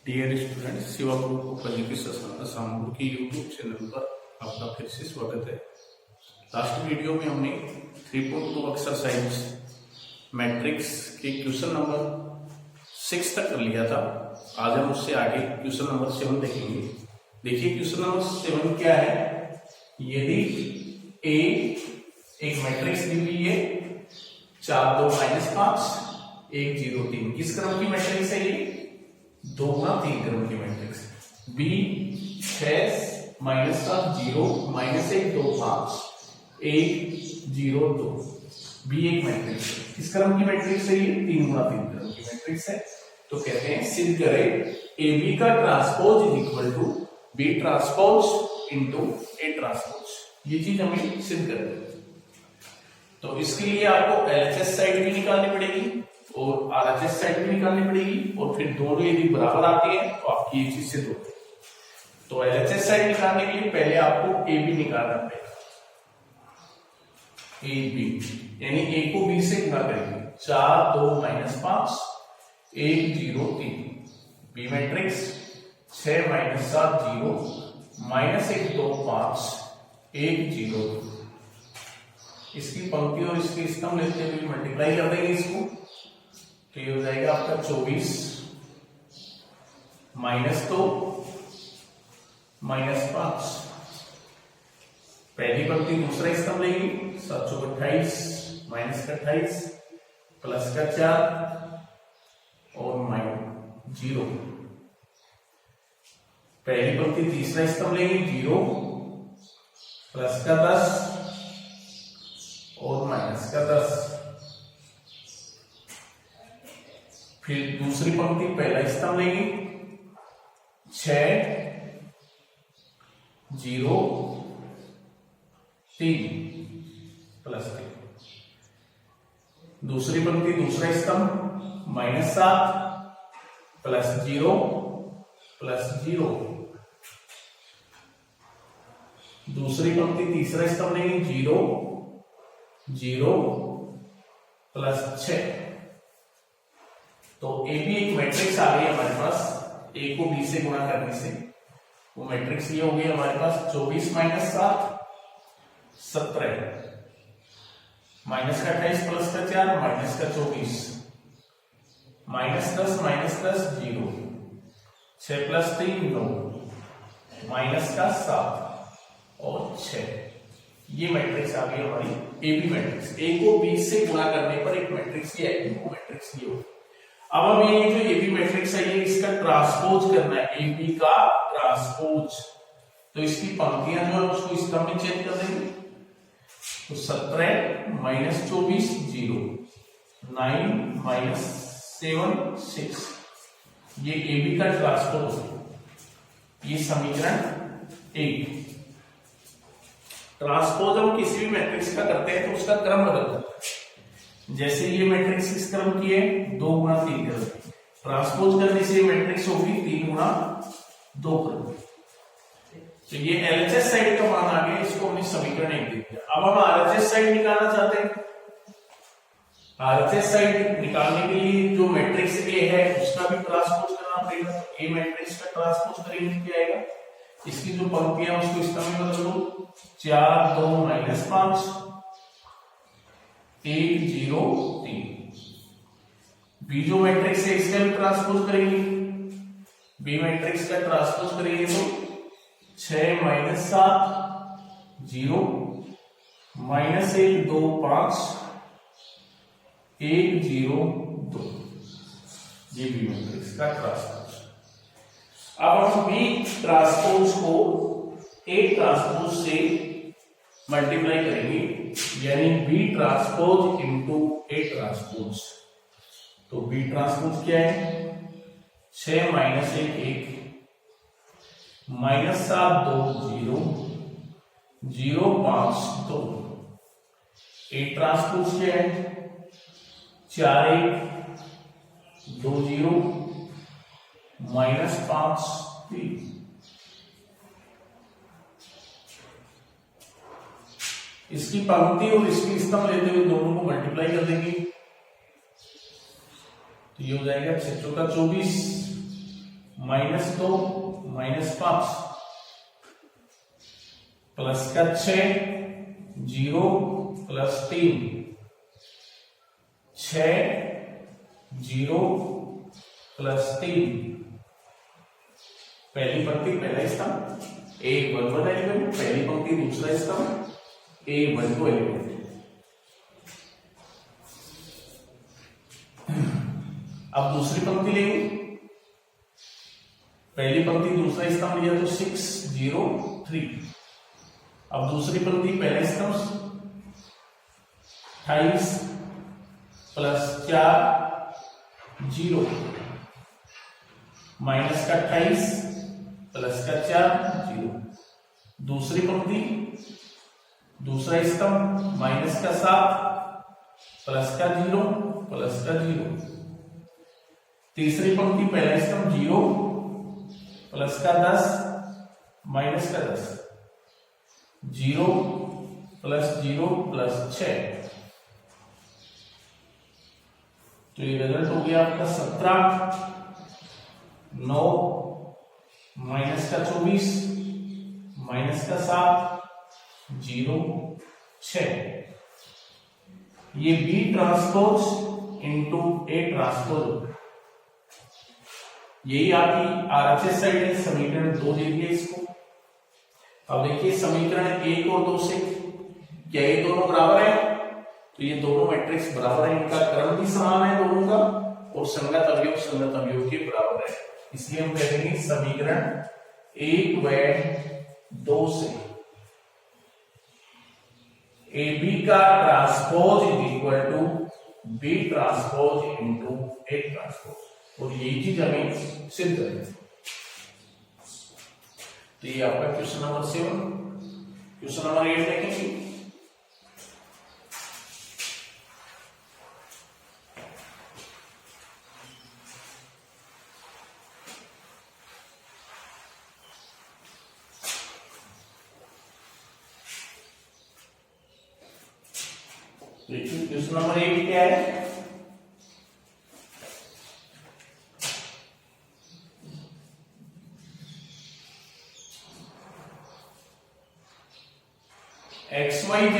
Dear student, Shiva group of education Samur की YouTube channel पर आपका फिर से स्वागत है। लास्ट वीडियो में हमने 3.2 एक्सरसाइज मैट्रिक्स के क्वेश्चन नंबर 6 तक कर लिया था। आज हम उससे आगे क्वेश्चन नंबर 7 देखेंगे। देखिए क्वेश्चन नंबर 7 क्या है। यदि ए एक मैट्रिक्स दी हुई है 4 2 -5 1 0 3, किस क्रम की मैट्रिक्स है ये? 2 गुना 3 क्रम की मैट्रिक्स। बी 6 -7 0 -1 2 5 1 0 2। बी एक मैट्रिक्स है, किस क्रम की मैट्रिक्स है ये? 3 गुना 3 क्रम की मैट्रिक्स है। तो कहते हैं सिद्ध करें ए बी का transpose is equal to B transpose into A transpose. ये चीज हमें सिद्ध करनी है। तो इसके लिए आपको एलएचएस साइड भी निकालनी पड़ेगी और आरएचएस साइड भी निकालनी पड़ेगी, और फिर दोनों यदि बराबर आते हैं तो आपकी ये चीज सिद्ध होती है। तो एलएचएस साइड निकालने के लिए पहले आपको ए बी निकालना पड़ेगा। ए बी यानी ए को बी से गुणा करेंगे। 4 2 -5 1 0 3। B matrix 6 -7 0 -1 2 5 1 0 2। इसकी पंक्ति और इसके स्तंभ लेते हुए मल्टीप्लाई कर देंगे इसको, तो ये हो जाएगा आपका 24 -2 -5। पहली पंक्ति दूसरा स्तंभ लेंगे। 7 चौक 28 -28 प्लस का 4 और -0। पहली पंक्ति तीसरा स्तंभ लेंगे 0 प्लस का 10 और माइनस का 10। फिर दूसरी पंक्ति पहला स्तंभ लेंगे 6 0 3 प्लस 3। दूसरी पंक्ति दूसरा स्तंभ -7 प्लस 0 प्लस 0। दूसरी पंक्ति तीसरा स्तंभ लेंगे 0 0 प्लस 6। तो ए बी एक मैट्रिक्स आ गई हमारे पास ए को बी से गुणा करने से। वो मैट्रिक्स ये हो गई हमारे पास 24 -7 17 माइनस का 28 प्लस का 4 माइनस का 24 -10 -10 0 6 प्लस 3 9 माइनस का 7 और 6। ये मैट्रिक्स आ गई हमारी ए बी मैट्रिक्स। ए को बी से गुणा करने पर एक मैट्रिक्स ये आएगी, वो मैट्रिक्स ये होगी। अब हमें ये जो ए बी मैट्रिक्स है ये इसका ट्रांसपोज करना है, ए बी का ट्रांसपोज। तो इसकी पंक्तियां जो है उसको स्तंभ में चेंज कर देंगे। तो 17 -24 0 9 -7 6। ये ए बी का ट्रांसपोज है। ये समीकरण 1। ट्रांसपोज हम किसी भी मैट्रिक्स का करते हैं तो उसका क्रम बदल जाता है। जैसे ये मैट्रिक्स किस क्रम की है? 2 गुना 3 क्रम। ट्रांसपोज करने से ये मैट्रिक्स होगी 3 गुना 2 क्रम। तो ये एलएचएस साइड का मान आ गया, इसको हमने समीकरण 1 दे दिया। अब हम आरएचएस साइड निकालना चाहते हैं। आरएचएस साइड निकालने के लिए जो मैट्रिक्स ए है उसका भी ट्रांसपोज करना पड़ेगा। ए मैट्रिक्स का ट्रांसपोज करेंगे क्या आएगा? इसकी जो पंक्तियां उसको स्तंभ में बदल दो। 4 2 -5 1 0 3। बी जो मैट्रिक्स है इसका भी ट्रांसपोज करेंगे। बी मैट्रिक्स का ट्रांसपोज करेंगे तो 6 -7 0 -1 2 5 1 0 2। ये बी मैट्रिक्स का ट्रांसपोज। अब हम बी ट्रांसपोज को ए ट्रांसपोज से मल्टीप्लाई करेंगे, यानी B transpose into A transpose. तो बी ट्रांसपोज क्या है? 6 -1 1 -7 2 0 0 5 2। ए ट्रांसपोज क्या है? 4 1 2 0 -5 3। इसकी पंक्ति और इसकी स्तंभ लेते हुए दोनों को मल्टीप्लाई कर देंगे। तो ये हो जाएगा 6 चौका 24 -2 -5 प्लस का 6 0 प्लस 3 6 0 प्लस 3 पहली पंक्ति पहला स्तंभ A11 एलिमेंट, पहली पंक्ति दूसरा स्तंभ A12 एलिमेंट। अब दूसरी पंक्ति लेंगे, पहली पंक्ति दूसरा स्तंभ लिया तो 6 0 3। अब दूसरी पंक्ति पहला स्तंभ 28 प्लस 4 0 माइनस का 28 प्लस का 4 0। दूसरी पंक्ति दूसरा स्तंभ माइनस का 7 प्लस का 0 प्लस का 0। तीसरी पंक्ति पहला स्तंभ 0 प्लस का 10 माइनस का 10 0 प्लस 0 प्लस 6। तो ये रिजल्ट हो गया आपका 17 9 माइनस का 24 माइनस का 7 0 6। ये B transpose into A transpose, यही आपकी आरएचएस साइड है। समीकरण 2 दे दिए इसको। अब देखिए समीकरण 1 और 2 से क्या ये दोनों बराबर है? तो ये दोनों मैट्रिक्स बराबर है, इनका क्रम भी समान है दोनों का, और संगत अवयव के बराबर है। इसलिए हम कहेंगे समीकरण 1 व 2 से AB का transpose is equal to B transpose into A transpose, और यही चीज हमें सिद्ध करनी है। तो ये आपका क्वेश्चन नंबर 7। क्वेश्चन नंबर 8 देखेंगे। देखिए क्वेश्चन नंबर 8 क्या है? XYZ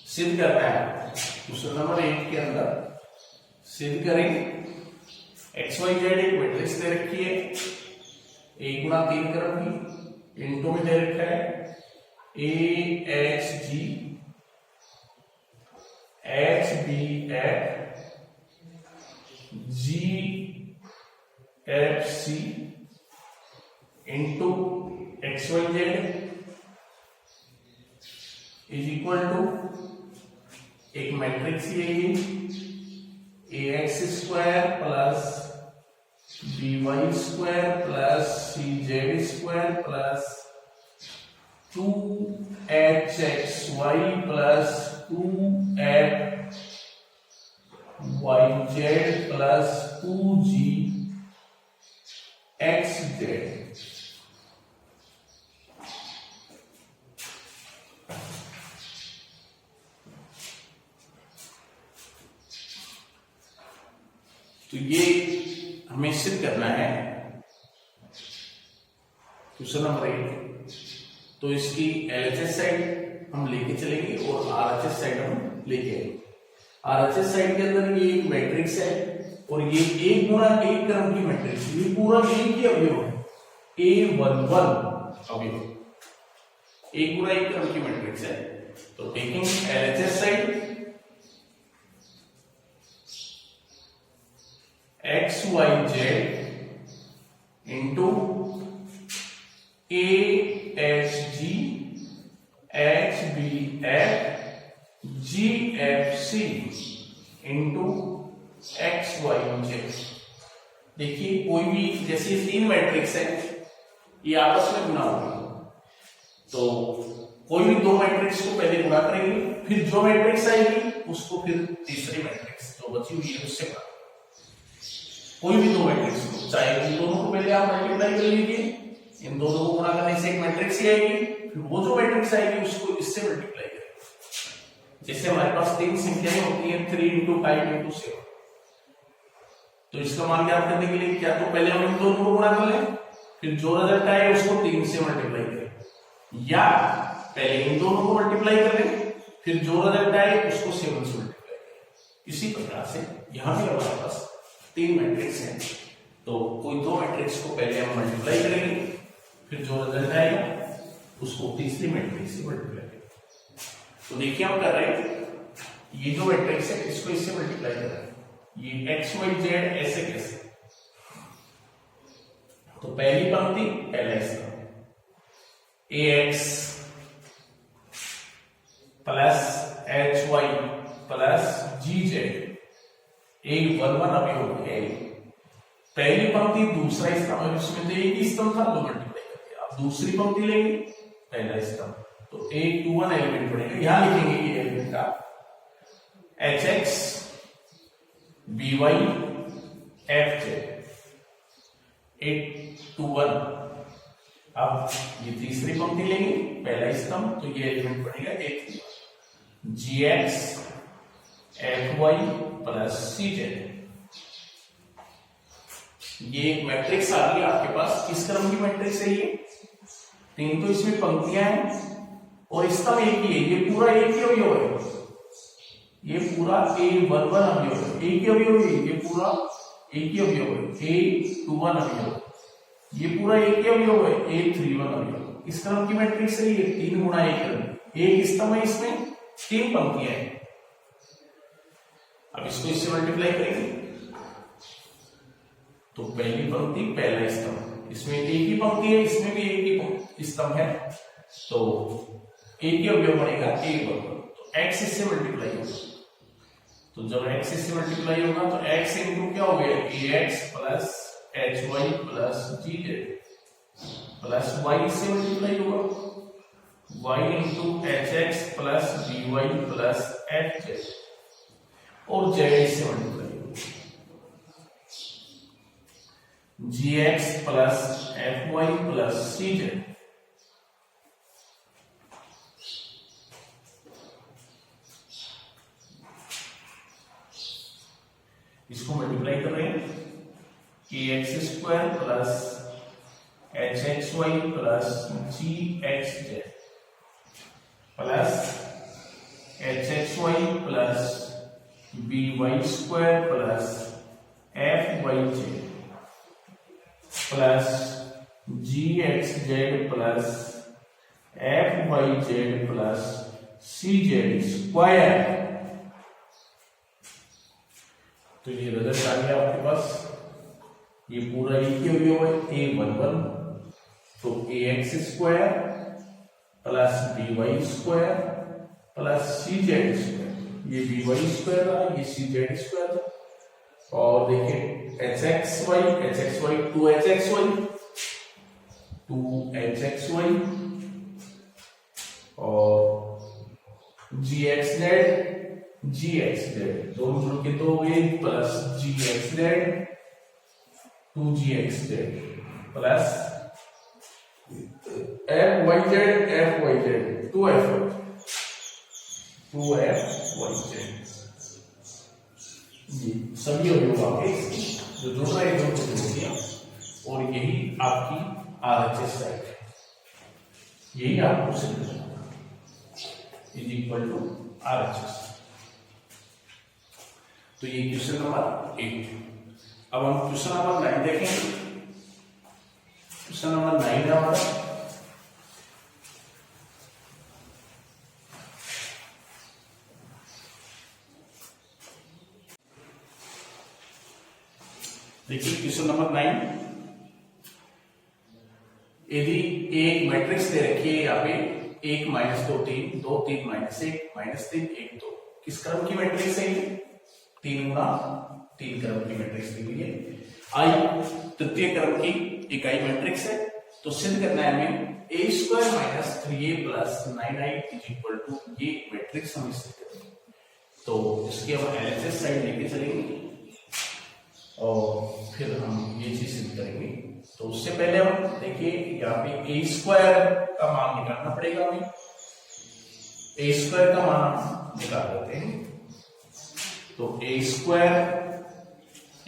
सिद्ध करना है। क्वेश्चन नंबर 8 के अंदर सिद्ध करें। XYZ एक मैट्रिक्स दे रखी है, 1 गुना 3 क्रम की, इनटू में दे रखा है AHG HBF GFC into XYZ is equal to एक मैट्रिक्स ये AX square plus BY square plus CZ square plus 2HXY plus 2FYZ plus 2GXZ। तो ये हमें सिद्ध करना है क्वेश्चन नंबर 8। तो इसकी LHS साइड हम लेके चलेंगे और RHS साइड हम लेके आएंगे। RHS साइड के अंदर ये एक मैट्रिक्स है और ये 1 गुना 1 क्रम की मैट्रिक्स, ये पूरा एक ही अवयव है, A11 अवयव, 1 गुना 1 क्रम की मैट्रिक्स है। तो taking LHS side XYZ into AHG HBF GFC into XYZ। देखिए कोई भी जैसे 3 मैट्रिक्स है ये आपस में गुना होंगे, तो कोई भी 2 मैट्रिक्स को पहले गुणा करेंगे, फिर जो मैट्रिक्स आएगी उसको फिर तीसरी मैट्रिक्स जो बची हुई है उससे गुणा। कोई भी 2 मैट्रिक्स को, चाहे इन दोनों को पहले आप मल्टीप्लाई कर लीजिए, इन दोनों को गुणा करने से एक मैट्रिक्स ही आएगी, फिर वो जो मैट्रिक्स आएगी उसको इससे मल्टीप्लाई करेंगे। जैसे हमारे पास 3 संख्याएं होती हैं 3 × 5 × 7, तो इसका मान ज्ञात करने के लिए क्या तो पहले हम इन दोनों को गुणा कर लें, फिर जो रिजल्ट आए उसको 3 से मल्टीप्लाई करें, या पहले इन दोनों को मल्टीप्लाई कर लें, फिर जो रिजल्ट आए उसको 7 से मल्टीप्लाई करें। इसी प्रकार से यहां भी हमारे पास 3 मैट्रिक्स हैं, तो कोई 2 मैट्रिक्स को पहले हम मल्टीप्लाई करेंगे, फिर जो रिजल्ट आएगा उसको तीसरी मैट्रिक्स से मल्टीप्लाई करेंगे। तो देखिए हम कर रहे हैं, ये जो मैट्रिक्स है इसको इससे मल्टीप्लाई कर रहे हैं, ये एक्स वाई जेड ऐसे कैसे, तो पहली पंक्ति पहला स्तंभ a x plus h y plus g z, एक 1 1 अवयव है, पहली पंक्ति दूसरा स्तंभ, इसमें तो एक ही स्तंभ था तो मल्टीप्लाई करके आप दूसरी पंक्ति लेंगे पहला स्तंभ, तो एक 2 1 एलिमेंट बनेगा, यहां लिखेंगे ये एलिमेंट का H X B Y F Z 8 2 1। अब ये तीसरी पंक्ति लेंगे पहला स्तंभ, तो ये एलिमेंट बनेगा 8 जी x F Y plus c Z. ये एक मैट्रिक्स आ गई आपके पास, किस क्रम की मैट्रिक्स है ये, 3 तो इसमें पंक्तियां हैं और स्तंभ एक ही है, ये पूरा एक ही अवयव है, ये पूरा A11 अवयव है, एक ही अवयव है, ये पूरा एक ही अवयव है, A21 अवयव, ये पूरा एक ही अवयव है, A31 अवयव। इस क्रम की मैट्रिक्स है ये, 3 गुणा 1 क्रम, एक स्तंभ है, इसमें 3 पंक्तियां हैं। अब इसको इससे मल्टीप्लाई करेंगे, तो पहली पंक्ति पहला स्तंभ, इसमें एक ही पंक्ति है, इसमें भी एक ही स्तंभ है, तो एक ही अवयव बनेगा A11, तो x इससे मल्टीप्लाई होगा, तो जब x इससे मल्टीप्लाई होगा तो x इनटू क्या हो गया ax plus hy plus gz plus y से मल्टीप्लाई होगा y into hx plus by plus fz और z से मल्टीप्लाई होगा gx plus fy plus cz। इसको मल्टीप्लाई कर रहे हैं कि x square plus h x y plus g x z plus h x y plus b y square plus f y z plus g x z plus f y z plus c z square. तो ये result आ गया आपके पास, ये पूरा एक ही अवयव है A11, तो ax square plus by square plus cz square, ये by स्क्वायर था, ये cz स्क्वायर था, और देखिए hxy 2hxy और gxz दोनों जुड़ के 2 हुए plus gxz 2gxz plus fyz 2fyz ये सभी अवयव आपके जो जुड़ रहे हैं दोनों को जोड़ दिया, और यही आपकी RHS साइट है, यही आपको सिद्ध करना इज इक्वल टू RHS। तो ये क्वेश्चन नंबर 8। अब हम क्वेश्चन नंबर 9 देखेंगे। क्वेश्चन नंबर 9 है हमारा, देखिए क्वेश्चन नंबर 9, यदि एक मैट्रिक्स दे रखी है यहाँ पे 1 - 2 3 2 3 - 1 - 3 1 2, किस क्रम की मैट्रिक्स है ये, 3 गुणा 3 क्रम की मैट्रिक्स दी हुई है। आई तृतीय क्रम की इकाई मैट्रिक्स है, तो सिद्ध करना है हमें a² - 3a + 9i = ये मैट्रिक्स हम सिद्ध करेंगे। तो इसके हम LHS साइड लेके चलेंगे और फिर हम ये चीज सिद्ध करेंगे। तो उससे पहले हम देखिए यहाँ पे a² का मान निकालना पड़ेगा हमें, a² का मान निकाल लेते हैं। तो a²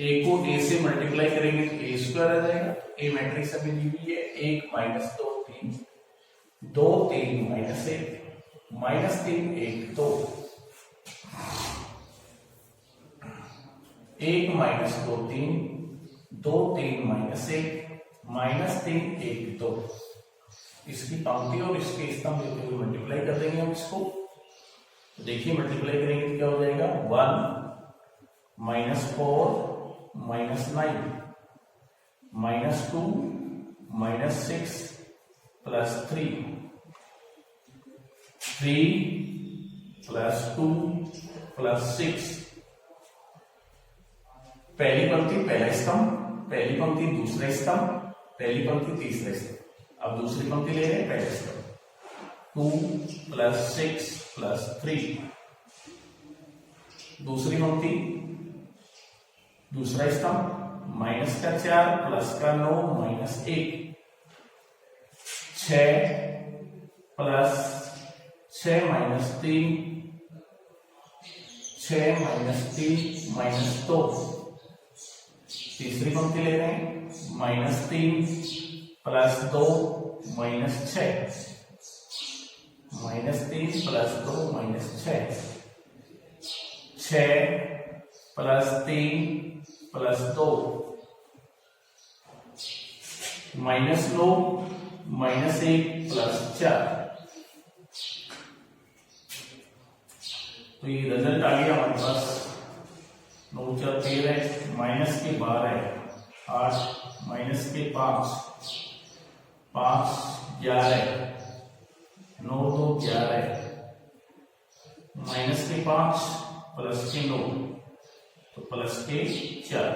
ए को ए से मल्टीप्लाई करेंगे तो ए स्क्वायर आ जाएगा। ए मैट्रिक्स हमें दी हुई है 1 minus 2 3 2 3 minus 1 minus 3 1 2 1 minus 2 3 2 3 minus 1 minus 3 1 2। इसकी पंक्ति और इसके स्तंभ लेते हुए मल्टीप्लाई कर देंगे हम इसको। तो देखिए मल्टीप्लाई करेंगे तो क्या हो जाएगा 1 minus 4 minus 9 minus 2 minus 6 plus 3 plus 2 plus 6। पहली पंक्ति पहला स्तंभ, पहली पंक्ति दूसरा स्तंभ, पहली पंक्ति तीसरा स्तंभ। अब दूसरी पंक्ति ले रहे हैं पहले स्तंभ 2 प्लस 6 प्लस 3। दूसरी पंक्ति दूसरा स्तंभ माइनस का 4 प्लस का 9 minus 1 6 plus 6 minus 3 6 minus 3 minus 2। तीसरी पंक्ति ले रहे हैं minus 3 plus 2 minus 6 minus 3 plus 2 minus 6 6 plus 3 plus 2 minus 9 minus 1 plus 4। तो ये रिजल्ट आ गया हमारे पास 9 4 13 माइनस के 12 8 माइनस के 5 5 11 9 2 11 माइनस के 5 प्लस के 9 तो प्लस के 4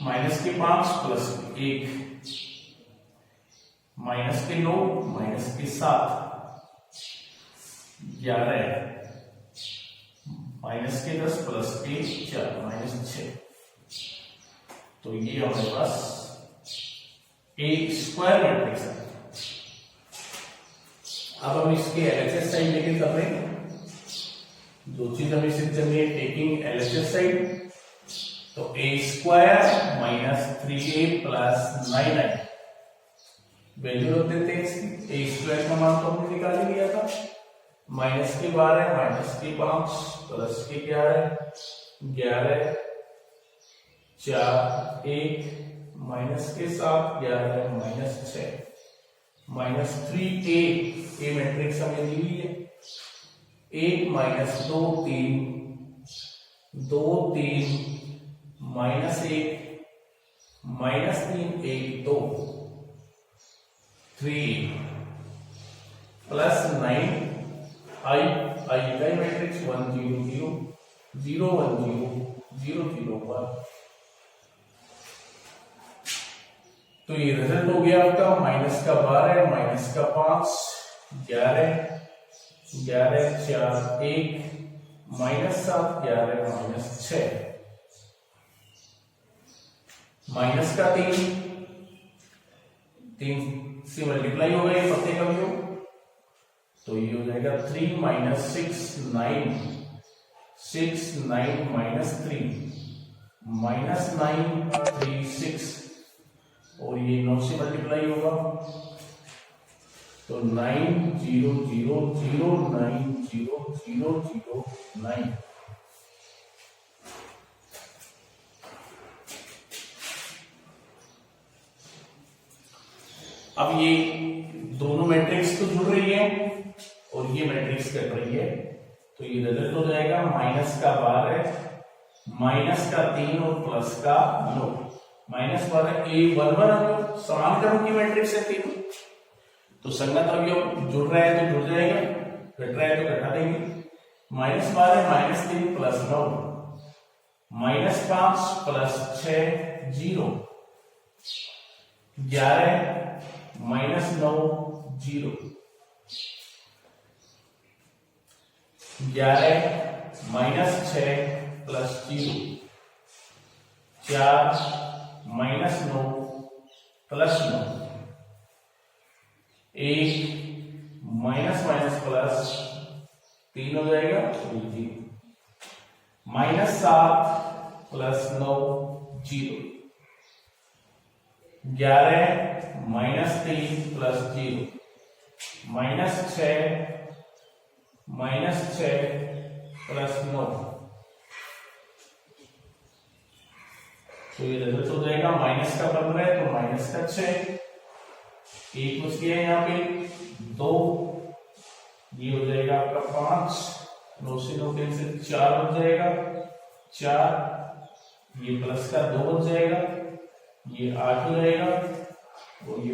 माइनस के 5 प्लस के 1 माइनस के 9 माइनस के 7 11 माइनस के 10 प्लस के 4 माइनस 6। तो ये हमारे पास ए स्क्वायर मैट्रिक्स है। अब हम इसके एलएचएस साइड लेके कर रहे हैं। जो चीज हमें सिद्ध करनी है टेकिंग एलएचएस साइड, तो a square minus 3a plus 9i value रख देते हैं इसकी। ए स्क्वायर का मान तो हमने निकाल ही लिया था, माइनस के 12 माइनस के 5 प्लस के 11 4 1 माइनस के 7 11 माइनस 6 माइनस 3a। ए मैट्रिक्स हमें दी हुई है 1 माइनस 2 3 2 3 माइनस 1 माइनस 3 1 2 3 प्लस 9 आई का मैट्रिक्स 1 0 0 0 1 0 0 0 1। तो ये रिजल्ट हो गया आपका माइनस का 12 माइनस का 5 11 11 4 1 माइनस 7 11 माइनस 6 माइनस का 3 से मल्टीप्लाई हो गए पते का व्यू, तो ये हो जाएगा 3 माइनस 6 9 6 9 माइनस 3 माइनस 9 3 6 और ये 9 से मल्टीप्लाई होगा तो 9 0 0 0 9 0 0 0 9। अब ये दोनों मैट्रिक्स तो जुड़ रही है और ये मैट्रिक्स कट रही है, तो ये रिजल्ट हो जाएगा माइनस का 12 माइनस का 3 और प्लस का 9। माइनस 12 ए 1 1 समान क्रम की मैट्रिक्स है तीनों, तो संगत अवयव जुड़ रहा है तो जुड़ जाएगा, घट रहा है तो घटा देंगे। Minus 12 minus 3 plus 9 minus 5 plus 6 0 11 minus 9 0 11 minus 6 plus 0 4 minus 9 plus 9 1 minus minus plus 3 हो जाएगा 0 -7 प्लस 9 0, 11 -3 प्लस 0, -6 प्लस 9, तो ये रिजल्ट हो जाएगा माइनस का 15 है तो माइनस का 6, एक बच गया यहाँ पे 2, ये हो जाएगा आपका 5, 9 से 9 कैंसिल 4 बच जाएगा 4, ये प्लस का 2 बच जाएगा, ये 8 हो जाएगा, और ये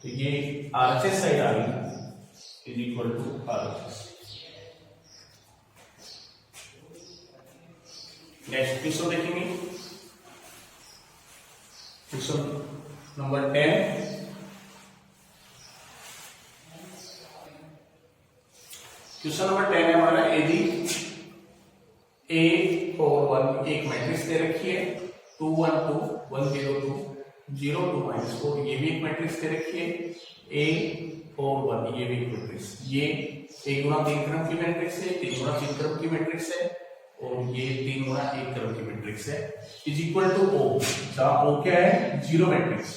तो ये आरएचएस साइड आ गई is equal to RHS. Next question देखेंगे, क्वेश्चन नंबर 10। क्वेश्चन नंबर 10 है हमारा, यदि A और 1 एक मैट्रिक्स दे रखी है 2 1 2 1 0 2 0 2 -4, ये भी एक मैट्रिक्स दे रखी है A और 1, ये भी एक मैट्रिक्स, ये 1 गुना 3 क्रम की मैट्रिक्स है, 3 गुना 3 क्रम की मैट्रिक्स है, और ये 3 गुना 1 क्रम की मैट्रिक्स है, इज इक्वल टू O, जहां O क्या है 0 मैट्रिक्स,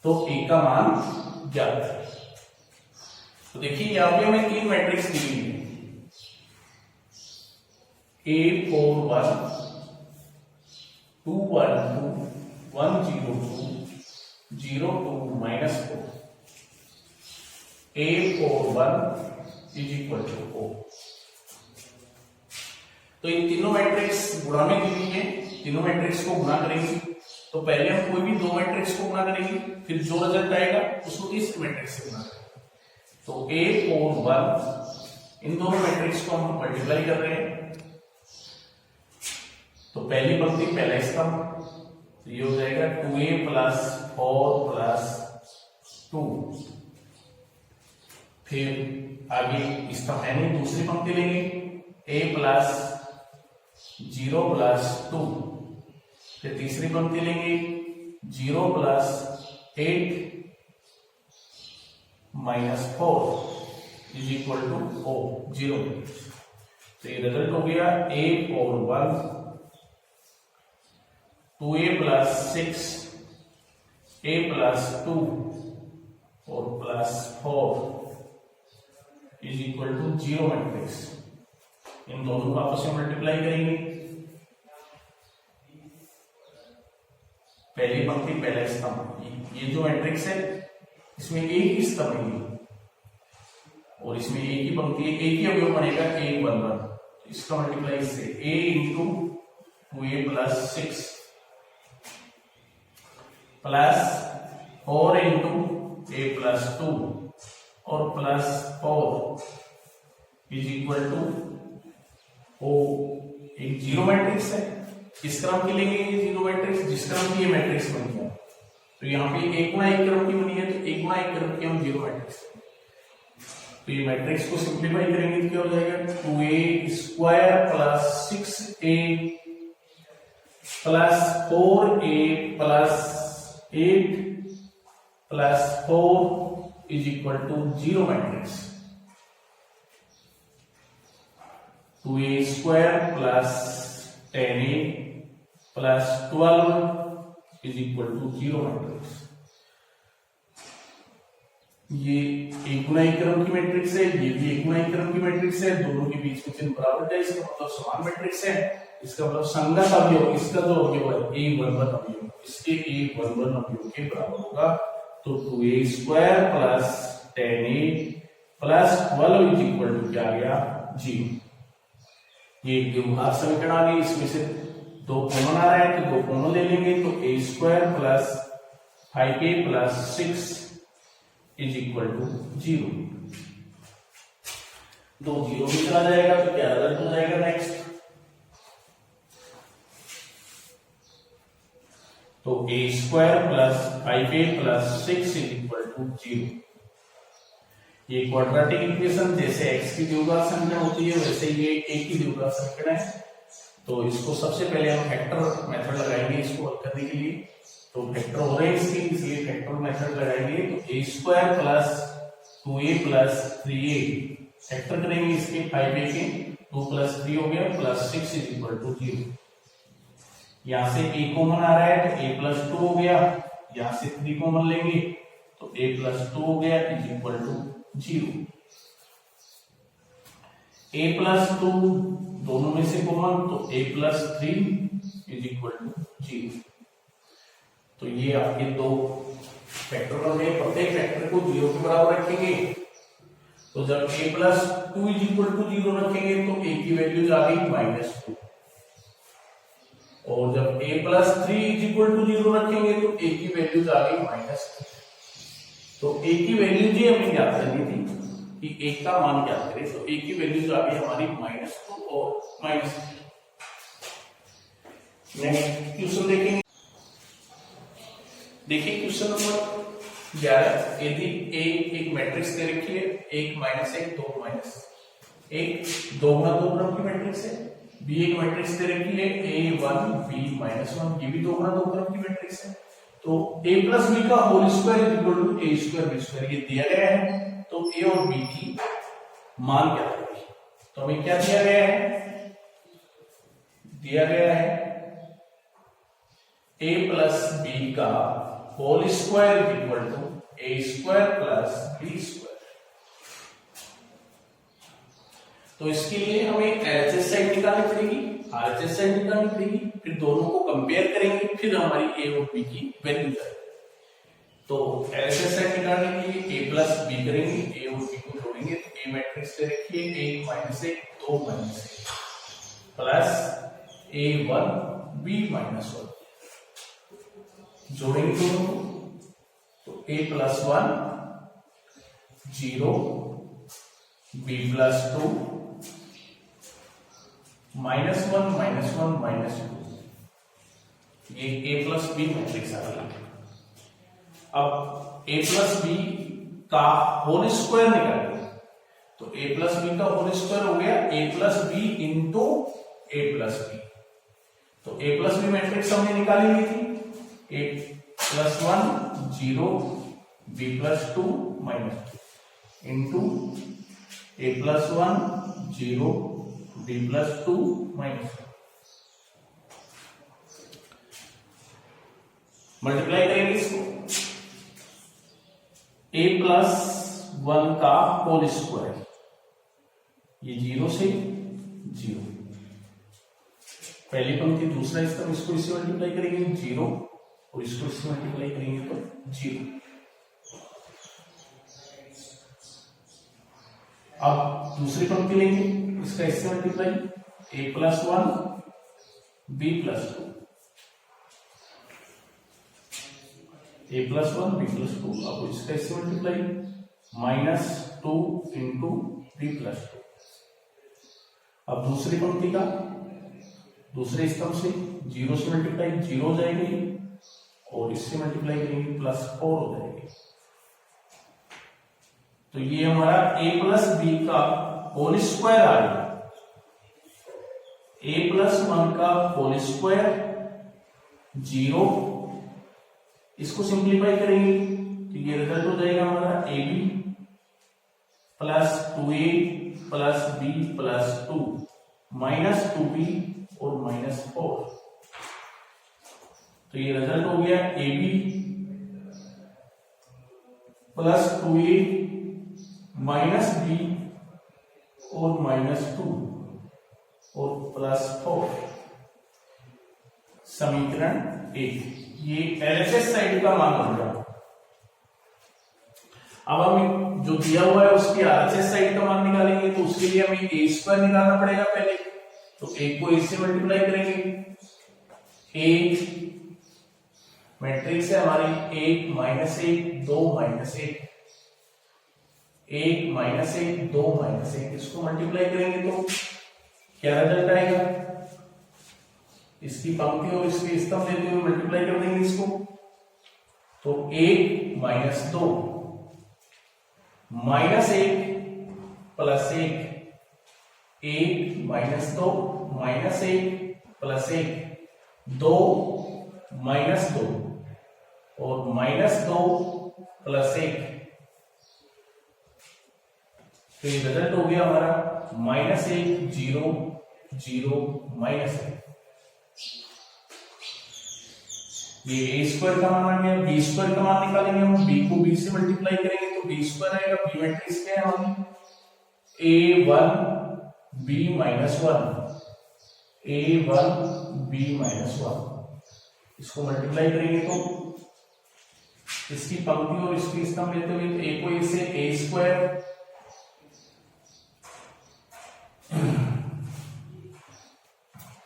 तो A का मान ज्ञात है। तो देखिए यहां पे हमें 3 मैट्रिक्स दी हुई है, A 4 1 2 1 2 1 0 2 0 2 -4, A 4 1 is equal to O। तो ये तीनों मैट्रिक्स गुणा में दी हुई है, तीनों मैट्रिक्स को गुणा करेंगे, तो पहले हम कोई भी 2 मैट्रिक्स को गुणा करेंगे, फिर जो रिजल्ट आएगा उसको तीसरे मैट्रिक्स से गुणा करेंगे। तो A 4 1, इन दोनों मैट्रिक्स को हम मल्टीप्लाई कर रहे हैं, तो पहली पंक्ति पहला स्तंभ, तो ये हो जाएगा 2A प्लस 4 प्लस 2, फिर आगे स्तंभ है नहीं, दूसरी पंक्ति लेंगे A प्लस 0 प्लस 2, फिर तीसरी पंक्ति लेंगे 0 plus 8 -4 is equal to O 0। तो ये रिजल्ट हो गया A और 1, 2A प्लस 6 A प्लस 2 और plus 4 is equal to 0 matrix. इन दोनों को आपस में मल्टीप्लाई करेंगे, पहली पंक्ति पहला स्तंभ, ये जो मैट्रिक्स है इसमें एक ही स्तंभ है और इसमें एक ही पंक्ति है, एक ही अवयव बनेगा A 1 1, इसका मल्टीप्लाई इससे A into 2A plus 6 plus 4 into A plus 2 और plus 4 is equal to O। एक 0 मैट्रिक्स है, किस क्रम की लेंगे ये 0 मैट्रिक्स, जिस क्रम की ये मैट्रिक्स बन गया, तो यहाँ पे 1 गुना 1 क्रम की बनी है, तो 1 गुना 1 क्रम की हम 0 मैट्रिक्स, तो ये मैट्रिक्स को सिंप्लीफाई करेंगे तो क्या हो जाएगा 2A square plus 6A plus 4A plus 8 plus 4 is equal to 0 matrix. 2A square plus 10A plus 12 is equal to 0 matrix. ये 1 गुना 1 क्रम की मैट्रिक्स है, ये भी 1 गुना 1 क्रम की मैट्रिक्स है, दोनों के बीच में चिन्ह बराबर है, इसका मतलब समान मैट्रिक्स है, इसका मतलब संगत अवयव, इसका जो अवयव है A11 अवयव, इसके A11 अवयव के बराबर होगा। तो 2A square plus 10A plus 12 is equal to क्या आ गया 0। ये द्विघात समीकरण आ गई, इसमें से 2 कॉमन आ रहा है तो 2 कॉमन ले लेंगे, तो A square plus 5A plus 6 is equal to 0। 2 0 भी चला जाएगा तो क्या रिजल्ट हो जाएगा नेक्स्ट, तो A square plus 5A plus 6 is equal to 0। ये क्वाड्रेटिक इक्वेशन जैसे x की द्विघात संख्या होती है वैसे ये a की द्विघात संख्या है, तो इसको सबसे पहले हम फैक्टर मेथड लगाएंगे इसको हल करने के लिए। तो फैक्टर हो रहे हैं इसके, इसलिए फैक्टर मेथड लगाएंगे, तो A square plus 2A plus 3A factor करेंगे इसके 5A के, 2 + 3 हो गया +6 = 0। यहां से a कॉमन आ रहा है तो a + 2 हो गया, यहां से 3 कॉमन लेंगे तो a + 2 हो गया = 0। a + 2 दोनों में से कॉमन तो a + 3 = 0। तो ये आपके दो फैक्टर बन गए। प्रत्येक फैक्टर को 0 के बराबर रखेंगे तो जब a + 2 = 0 रखेंगे तो a की वैल्यूज आ गई -2, और जब a + 3 = 0 रखेंगे तो a की वैल्यूज आ गई -2। तो a की वैल्यूज ही हमें ज्ञात करनी थी कि a का मान ज्ञात करें, तो a की वैल्यूज आ गई हमारी -2 और -3। नेक्स्ट क्वेश्चन देखेंगे। देखिए क्वेश्चन नंबर 11। यदि a एक मैट्रिक्स दे रखी है 1 -1 2 1 2 गुना 2 क्रम की मैट्रिक्स है, b एक मैट्रिक्स दे रखी है a1 b -1, ये भी 2 गुना 2 क्रम की मैट्रिक्स है। तो a + b का होल स्क्वायर = a² b² ये दिया गया है। तो a और b की मान क्या होगी? तो हमें क्या दिया गया है? दिया गया है a + b का होल स्क्वायर = a² + b²। तो इसके लिए हमें LHS साइड निकालनी पड़ेगी, RHS साइड निकालनी पड़ेगी, फिर दोनों को कंपेयर करेंगे, फिर हमारी a और b की वैल्यू आएगी। तो LHS साइड निकालने के लिए a + b करेंगे, a और b को जोड़ेंगे तो a मैट्रिक्स दे रखी है 1 -1 2 -1 प्लस a1 b -1, जोड़ेंगे दोनों तो a + 1 0 b + 2 -1 -1 -2, ये a + b मैट्रिक्स आ गई। अब a + b का होल स्क्वायर निकालेंगे तो a + b का होल स्क्वायर हो गया a + b * a + b। तो a + b मैट्रिक्स हमने निकाली हुई थी, a + 1 0 b + 2 -2 into a + 1 0 b + 2 -1। Multiply करेंगे इसको, a + 1 का होल स्क्वायर, ये 0 से 0, पहली पंक्ति दूसरा स्तंभ, इसको इससे मल्टीप्लाई करेंगे 0 और इसको इससे मल्टीप्लाई करेंगे तो 0। अब दूसरी पंक्ति लेंगे, इसका इससे multiply a + 1 b + 2, a + 1 b + 2, अब इसका इससे मल्टीप्लाई -2 * b + 2। अब दूसरी पंक्ति का दूसरे स्तंभ से 0 से मल्टीप्लाई 0 हो जाएगी और इससे मल्टीप्लाई करेंगे +4 हो जाएगी। तो ये हमारा a + b का होल स्क्वायर आ गया, a + 1 का होल स्क्वायर 0, इसको सिंप्लीफाई करेंगे तो ये रिजल्ट हो जाएगा हमारा ab + 2a + b + 2 -2b और -4। तो ये रिजल्ट हो गया ab + 2a -b और -2 और +4, समीकरण 1। ये LHS साइड का मान बन गया। अब हम जो दिया हुआ है उसकी RHS साइड का मान निकालेंगे तो उसके लिए हमें a² निकालना पड़ेगा पहले। तो 1 को 1 से मल्टीप्लाई करेंगे, a मैट्रिक्स है हमारी 1 -1 2 -1 1 -1 2 -1, इसको मल्टीप्लाई करेंगे तो क्या रिजल्ट आएगा? इसकी पंक्ति और इसकी स्तंभ लेते हुए मल्टीप्लाई कर देंगे इसको, तो 1 - 2 -1 + 1 1 - 2 -1 + 1 2 -2 और -2 + 1। तो ये रिजल्ट हो गया हमारा -1 0 0 -1। ये a स्क्वायर का मान आ गया। b स्क्वायर का मान निकालेंगे हम, b को b से मल्टीप्लाई करेंगे तो b स्क्वायर आएगा। b मैट्रिक्स क्या है हमारी, a1 b -1, a1 b -1। इसको मल्टीप्लाई करेंगे तो इसकी पंक्ति और इसकी स्तंभ लेते हुए तो a को a से a स्क्वायर,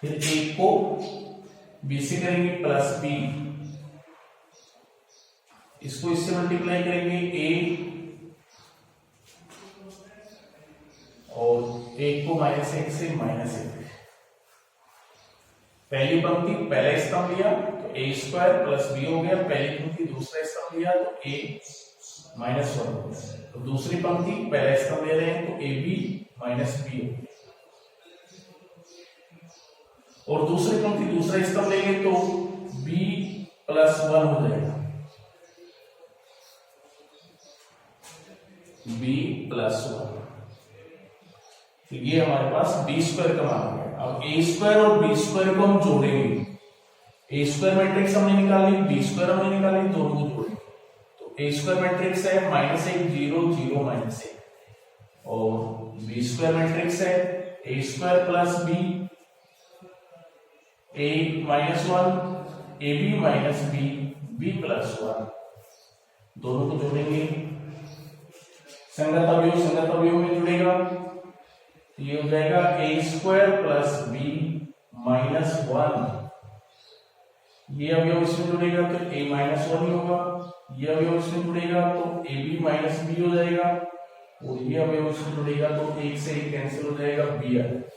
फिर a को b से करेंगे प्लस b, इसको इससे मल्टीप्लाई करेंगे a, और एक को -1 से -1। पहली पंक्ति पहला स्तंभ लिया तो a स्क्वायर प्लस b हो गया, पहली पंक्ति दूसरा स्तंभ लिया तो a -1 हो गया। तो दूसरी पंक्ति पहला स्तंभ ले रहे हैं तो ab -b हो गया, और दूसरी पंक्ति दूसरा स्तंभ लेंगे तो b +1 हो जाएगा, b +1। तो ये हमारे पास b स्क्वायर का मान है। अब a स्क्वायर और b स्क्वायर को हम जोड़ेंगे। a स्क्वायर मैट्रिक्स हमने निकाली, b स्क्वायर हमने निकाली, दोनों को जोड़ेंगे। तो a स्क्वायर मैट्रिक्स है -1 0 0 -1, और b स्क्वायर मैट्रिक्स है a square plus b a -1 ab - b b +1। दोनों को जोड़ेंगे, संगत अवयव में जुड़ेगा, ये हो जाएगा a स्क्वायर प्लस b -1। ये अवयव इसमें जुड़ेगा तो a -1 ही होगा, ये अवयव इसमें जुड़ेगा तो ab - b हो जाएगा, और ये अवयव इसमें जुड़ेगा तो 1 से 1 कैंसिल हो जाएगा, b आ जाएगा।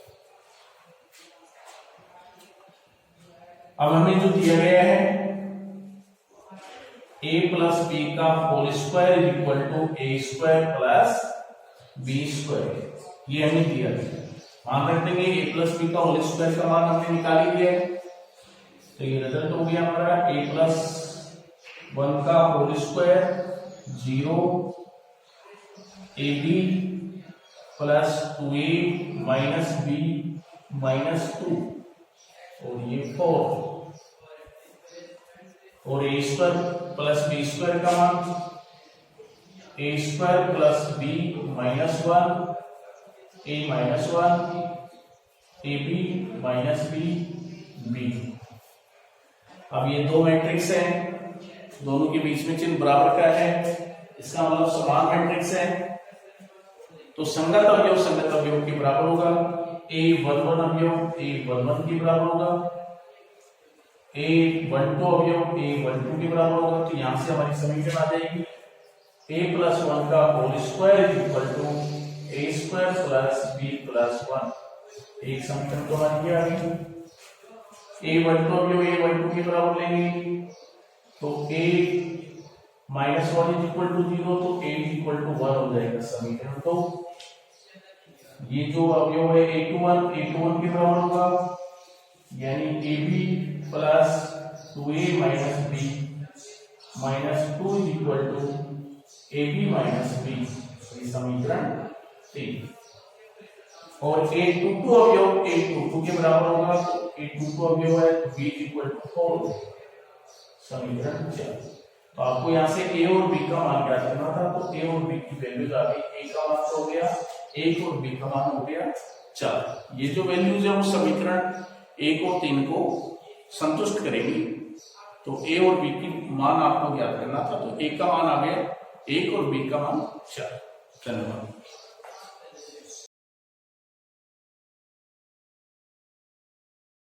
अब हमें जो दिया गया है a प्लस b का whole square equal to a square plus b square, ये हमें दिया है। मान रख देंगे a प्लस b का होल स्क्वायर का मान हमने निकाल ही लिया है, तो ये रिजल्ट हो गया हमारा a+1 का whole square 0 ab plus 2a b -2, और ये 4, और a square plus b square का मान a square plus b -1 a -1 ab -b b। अब ये दो मैट्रिक्स हैं, दोनों के बीच में चिन्ह बराबर का है, इसका मतलब समान मैट्रिक्स है। तो संगत अवयव के बराबर होगा, a11 अवयव a11 के बराबर होगा, a12 अवयव a12 के बराबर होगा। तो यहां से हमारी समीकरण आ जाएगी a+1 का whole square equal to a square plus b+1। एक समीकरण तो हमारी आ गई। a12 अवयव a12 के बराबर लेंगे तो a -1 इक्वल टू 0, तो a इक्वल टू 1 हो जाएगा समीकरण। तो ये जो अवयव है a21 के बराबर होगा, यानी ab plus 2a - b -2 equal to ab - b, ये समीकरण 3। और a22 अवयव a22 के बराबर होगा, तो a22 अवयव है तो b इक्वल टू 4, समीकरण 4। तो आपको यहाँ से a और b का मान ज्ञात करना था, तो a और b की वैल्यूज आ गई। a का मान हो गया 1 और b का मान हो गया 4। ये जो वैल्यूज है वो समीकरण 1 और 3 को संतुष्ट करेंगी। तो a और b की मान आपको ज्ञात करना था, तो a का मान आ गया 1 और b का मान 4। धन्यवाद।